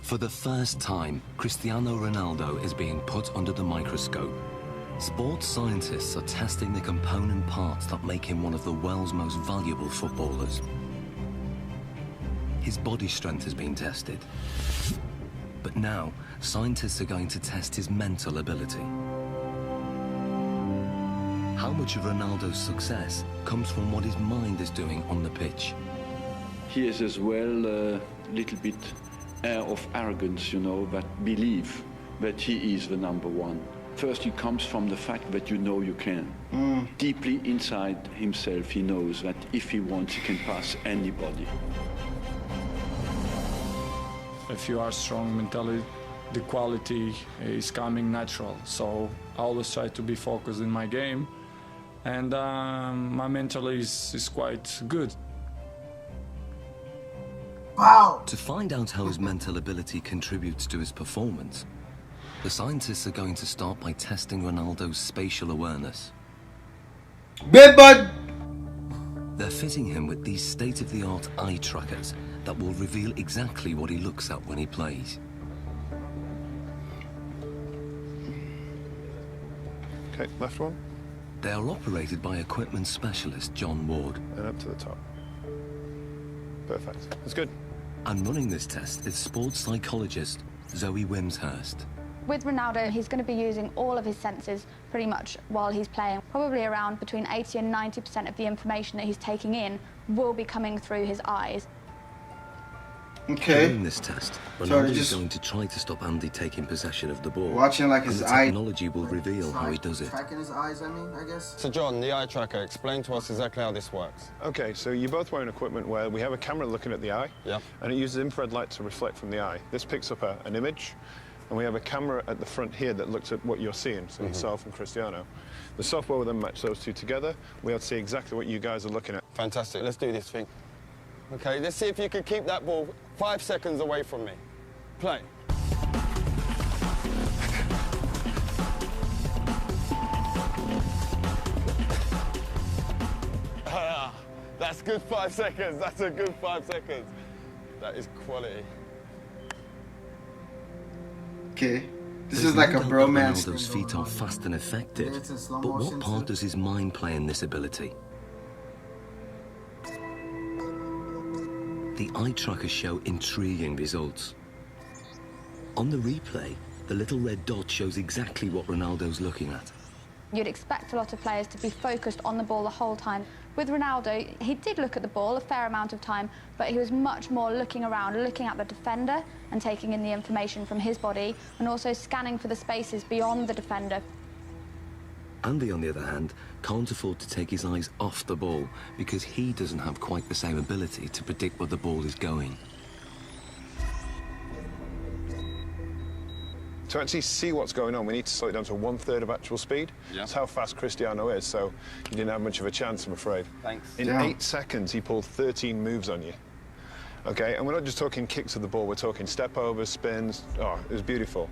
For the first time, Cristiano Ronaldo is being put under the microscope. Sports scientists are testing the component parts that make him one of the world's most valuable footballers. His body strength has been tested. But now, scientists are going to test his mental ability. How much of Ronaldo's success comes from what his mind is doing on the pitch? He is as well a little bit air of arrogance, you know, that believe that he is the number one. First, it comes from the fact that you know you can. Deeply inside himself, he knows that if he wants, he can pass anybody. If you are strong mentally, the quality is coming natural. So I always try to be focused in my game, and my mental is quite good. Wow! To find out how his mental ability contributes to his performance, the scientists are going to start by testing Ronaldo's spatial awareness. Big bud! They're fitting him with these state-of-the-art eye trackers that will reveal exactly what he looks at when he plays. Okay, left one. They are operated by equipment specialist John Ward. And up to the top. Perfect. That's good. And running this test is sports psychologist Zoe Wimshurst. With Ronaldo, he's going to be using all of his senses pretty much while he's playing. Probably around between 80 and 90% of the information that he's taking in will be coming through his eyes. Okay. During this test, Ronaldo is going to try to stop Ahdey taking possession of the ball. Watching like his and the eye. technology will reveal how he does it. Tracking his eyes, I mean, I guess. So John, the eye tracker, explain to us exactly how this works. Okay, so you're both wearing equipment where we have a camera looking at the eye. Yeah. And it uses infrared light to reflect from the eye. This picks up an image. And we have a camera at the front here that looks at what you're seeing, so yourself and Cristiano. The software will then match those two together. We'll see exactly what you guys are looking at. Fantastic, let's do this thing. Okay, let's see if you can keep that ball 5 seconds away from me. Play. That's good 5 seconds, that's a good 5 seconds. That is quality. Okay. This is like a bromance. Ronaldo's feet are fast and effective, but what part does his mind play in this ability? The eye trackers show intriguing results. On the replay, the little red dot shows exactly what Ronaldo's looking at. You'd expect a lot of players to be focused on the ball the whole time. With Ronaldo, he did look at the ball a fair amount of time, but he was much more looking around, looking at the defender and taking in the information from his body, and also scanning for the spaces beyond the defender. Ahdey, on the other hand, can't afford to take his eyes off the ball because he doesn't have quite the same ability to predict where the ball is going. To actually see what's going on, we need to slow it down to 1/3 of actual speed. Yeah. That's how fast Cristiano is, so you didn't have much of a chance, I'm afraid. Thanks. In 8 seconds, he pulled 13 moves on you. Okay, and we're not just talking kicks of the ball, we're talking step-overs, spins. Oh, it was beautiful.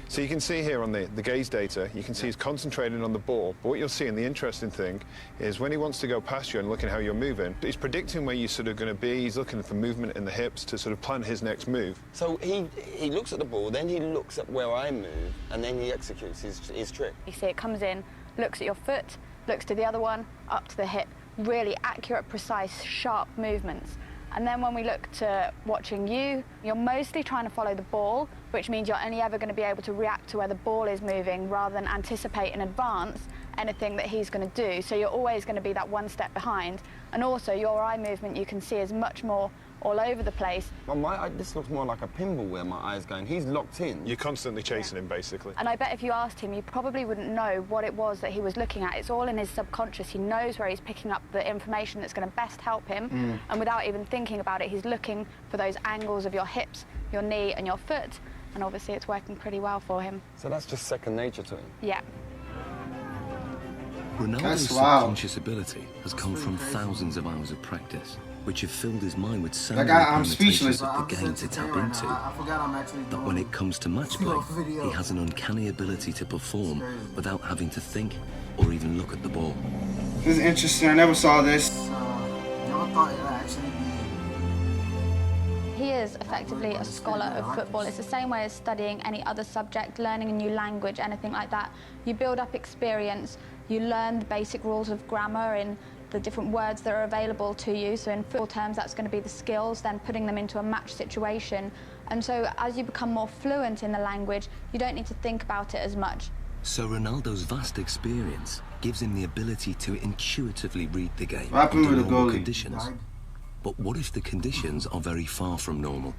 So you can see here on the gaze data, you can see he's concentrating on the ball. But what you'll see, and the interesting thing, is when he wants to go past you and looking how you're moving, he's predicting where you're sort of going to be. He's looking for movement in the hips to sort of plan his next move. So he looks at the ball, then he looks at where I move, and then he executes his trick. You see it comes in, looks at your foot, looks to the other one, up to the hip. Really accurate, precise, sharp movements. And then when we look to watching you, you're mostly trying to follow the ball, which means you're only ever going to be able to react to where the ball is moving rather than anticipate in advance anything that he's going to do. So you're always going to be that one step behind. And also your eye movement you can see is much more all over the place. Well, this looks more like a pinball where my eye's going. He's locked in. You're constantly chasing him, basically. And I bet if you asked him, you probably wouldn't know what it was that he was looking at. It's all in his subconscious. He knows where he's picking up the information that's going to best help him. And without even thinking about it, he's looking for those angles of your hips, your knee and your foot. And obviously it's working pretty well for him. So that's just second nature to him? Yeah. Ronaldo's subconscious ability has come from thousands of hours of practice, which have filled his mind with so many permutations of the game to tap into, that when it comes to match play, he has an uncanny ability to perform without having to think or even look at the ball. This is interesting. I never saw this. He he is effectively a scholar of football. It's the same way as studying any other subject, learning a new language, anything like that. You build up experience, you learn the basic rules of grammar in the different words that are available to you. So in football terms, that's going to be the skills, then putting them into a match situation. And so as you become more fluent in the language, you don't need to think about it as much. So Ronaldo's vast experience gives him the ability to intuitively read the game What happened under with the normal goalie? conditions. But what if the conditions are very far from normal?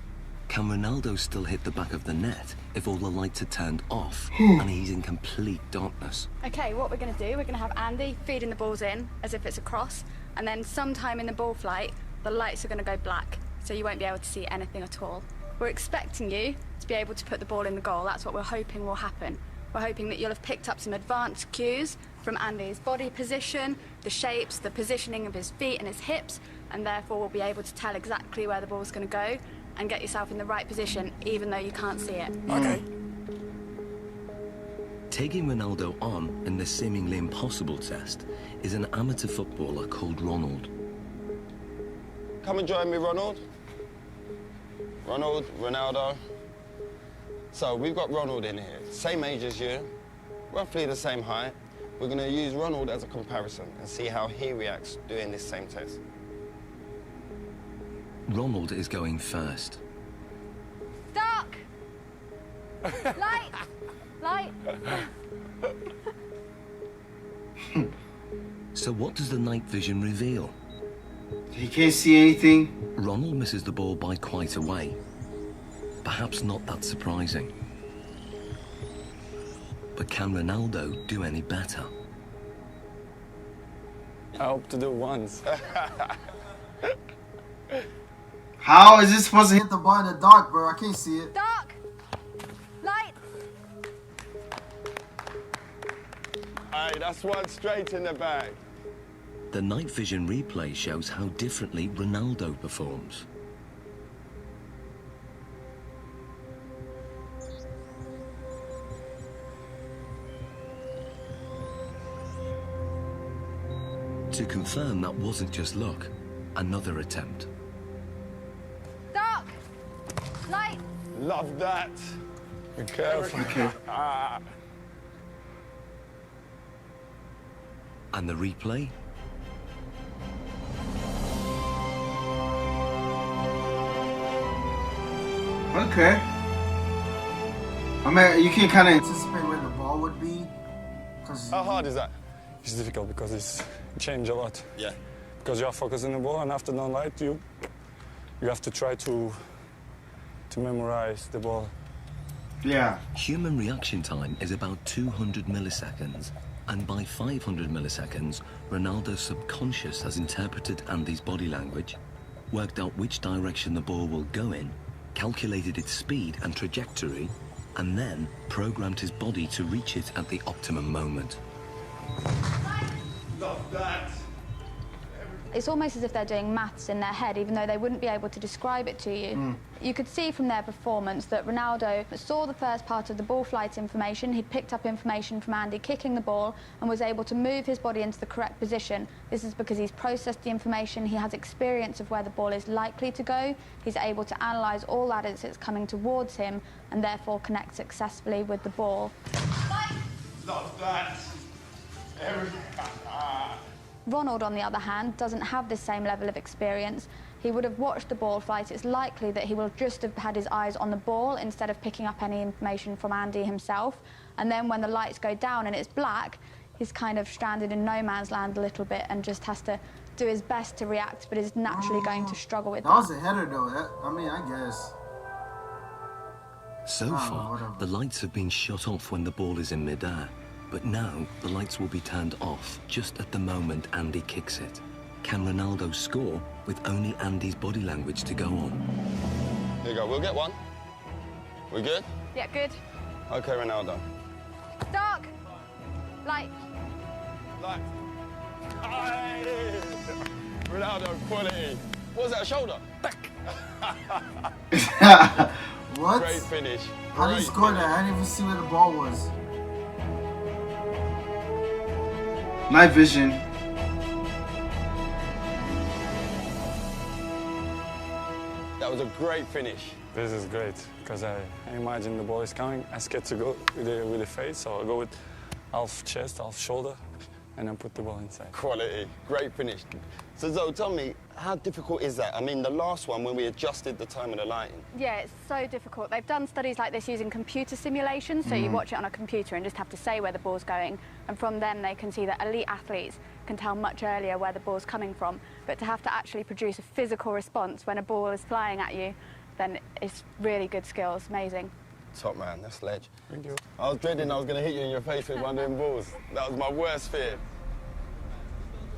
Can Ronaldo still hit the back of the net if all the lights are turned off and he's in complete darkness? Okay, what we're going to do, we're going to have Andy feeding the balls in as if it's a cross, and then sometime in the ball flight, the lights are going to go black, so you won't be able to see anything at all. We're expecting you to be able to put the ball in the goal. That's what we're hoping will happen. We're hoping that you'll have picked up some advanced cues from Andy's body position, the shapes, the positioning of his feet and his hips, and therefore will be able to tell exactly where the ball's going to go and get yourself in the right position, even though you can't see it. Okay. Taking Ronaldo on in this seemingly impossible test is an amateur footballer called Ronald. Come and join me, Ronald. Ronaldo. So we've got Ronald in here, same age as you, roughly the same height. We're going to use Ronald as a comparison and see how he reacts doing this same test. Ronald is going first. Dark! Light! Light! So what does the night vision reveal? He can't see anything. Ronald misses the ball by quite a way. Perhaps not that surprising. But can Ronaldo do any better? I hope to do once. How is this supposed to hit the ball in the dark, bro? I can't see it. Dark! Light! Aye, that's one straight in the bag. The night vision replay shows how differently Ronaldo performs. To confirm that wasn't just luck, another attempt. Dark! Light! Love that. Be careful. Okay. And the replay? Okay. I mean, you can kind of anticipate where the ball would be. How hard is that? It's difficult because it's changed a lot. Yeah. Because you are focusing the ball, and after no light, you have to try to memorize the ball. Yeah. Human reaction time is about 200 milliseconds, and by 500 milliseconds, Ronaldo's subconscious has interpreted Andy's body language, worked out which direction the ball will go in, calculated its speed and trajectory, and then programmed his body to reach it at the optimum moment. Love that. It's almost as if they're doing maths in their head, even though they wouldn't be able to describe it to you. You could see from their performance that Ronaldo saw the first part of the ball flight information. He'd picked up information from Andy kicking the ball and was able to move his body into the correct position. This is because he's processed the information, he has experience of where the ball is likely to go, he's able to analyse all that as it's coming towards him and therefore connect successfully with the ball. Love that. Ronald, on the other hand, doesn't have this same level of experience. He would have watched the ball flight. It's likely that he will just have had his eyes on the ball instead of picking up any information from Andy himself. And then when the lights go down and it's black, he's kind of stranded in no man's land a little bit and just has to do his best to react, but is naturally going to struggle with That was a header, though. I mean, I guess. So far, whatever. the lights have been shut off when the ball is in midair. But now, the lights will be turned off just at the moment Andy kicks it. Can Ronaldo score with only Andy's body language to go on? Here you go, we'll get one. We good? Yeah, good. Okay, Ronaldo. Dark! Light! Light. Aye. Ronaldo, quality. What was that, a shoulder? What? Great finish. How did he Great score finish. that? I didn't even see where the ball was. Night vision. That was a great finish. This is great, because I imagine the ball is coming. I scared to go with the face, so I go with half chest, half shoulder, and then put the ball inside. Quality, great finish. So Zoe, tell me, how difficult is that? I mean, the last one, when we adjusted the time of the lighting. Yeah, it's so difficult. They've done studies like this using computer simulations, so you watch it on a computer and just have to say where the ball's going, and from them they can see that elite athletes can tell much earlier where the ball's coming from, but to have to actually produce a physical response when a ball is flying at you, then it's really good skills, amazing. Top man, that's ledge. Thank you. I was dreading I was going to hit you in your face with one of them balls. That was my worst fear.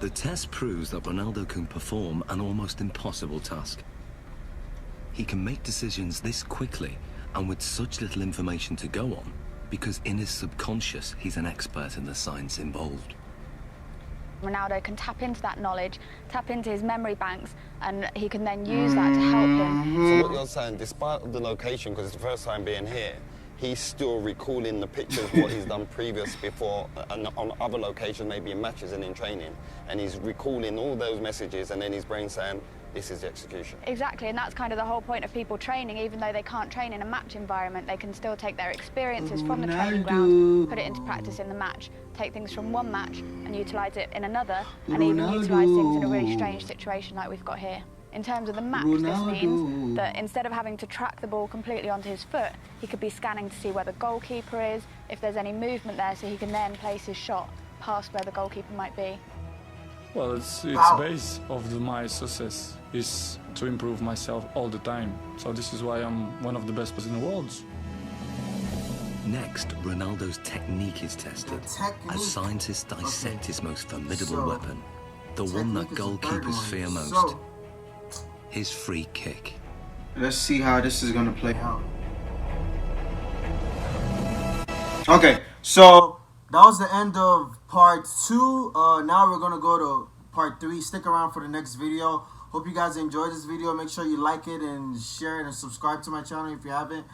The test proves that Ronaldo can perform an almost impossible task. He can make decisions this quickly and with such little information to go on, because in his subconscious, he's an expert in the science involved. Ronaldo can tap into that knowledge, tap into his memory banks, and he can then use that to help him. So what you're saying, despite the location, because it's the first time being here, he's still recalling the pictures, what he's done previous before, and on other locations, maybe in matches and in training, and he's recalling all those messages, and then his brain saying, this is the execution. Exactly, and that's kind of the whole point of people training. Even though they can't train in a match environment, they can still take their experiences from the training ground, put it into practice in the match, take things from one match and utilise it in another, and even utilise things in a really strange situation like we've got here. In terms of the match, this means that instead of having to track the ball completely onto his foot, he could be scanning to see where the goalkeeper is, if there's any movement there, so he can then place his shot past where the goalkeeper might be. Well, it's base of my success is to improve myself all the time. So this is why I'm one of the best players in the world. Next, Ronaldo's technique is tested as scientists dissect his most formidable weapon, the one that goalkeepers fear most, his free kick. Let's see how this is going to play out. Okay, so that was the end of part 2. Now we're going to go to part 3. Stick around for the next video. Hope you guys enjoyed this video. Make sure you like it and share it and subscribe to my channel if you haven't.